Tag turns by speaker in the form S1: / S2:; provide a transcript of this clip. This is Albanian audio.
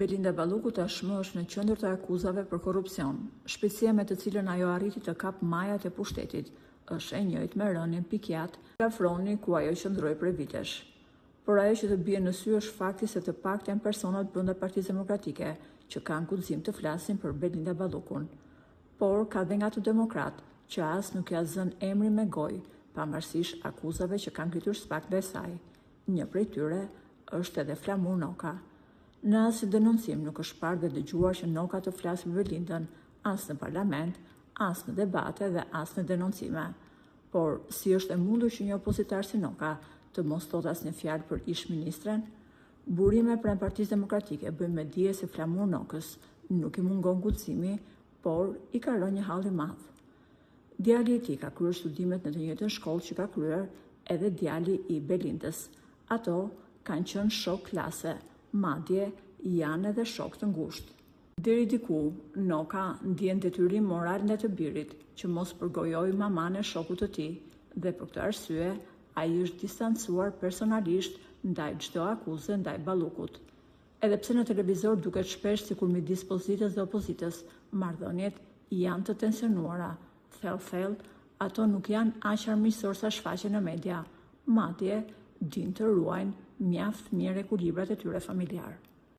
S1: Belinda Balluku tashmë është në qendër të akuzave për korrupsion. Shpejtësia me të cilën ajo arriti të kapë majat e pushtetit është e njëjtë me rënien pikjat nga froni ku ajo qëndroi prej vitesh. Por ajo që të bie në sy është fakti se të paktën personat brenda Partisë Demokratike që kanë guxim të flasin për Belinda Ballukun. Por ka dhe nga të demokrat që as nuk ja zën emrin me gojë, pavarësisht akuzave që kanë ngritur spak ndaj saj. Një prej tyre është edhe Flamur Noka. Në asnjë denoncim nuk është parë dhe dëgjuar që Noka të flasë për Belindën, as në parlament, as në debate dhe as në denoncime. Por si është e mundur që një opozitar si Noka të mos thotë asnjë fjalë për ish-ministren? Burime pranë Partisë Demokratike bëjmë me dije se Flamur Nokës nuk i mungon guximi, por i ka rënë një hall i madh. Djali i tij ka kryer studimet në të njëjtën shkollë që ka kryer edhe djali i Belindës. Ato kanë qenë shok klase, madje janë edhe shok të ngushtë. Deri diku, Noka ndjen detyrim moral ndaj të birit që mos përgojojë maman e shokut të tij dhe për këtë arsye ai është distancuar personalisht ndaj çdo akuze ndaj Ballukut. Edhe pse në televizor duket shpesh sikur midis pozitës dhe opozitës marrëdhëniet janë të tensionuara, thellë, ato nuk janë aq armiqësor sa shfaqen në media, madje din të ruajnë mjaft mirë ekuilibrat e tyre familjar.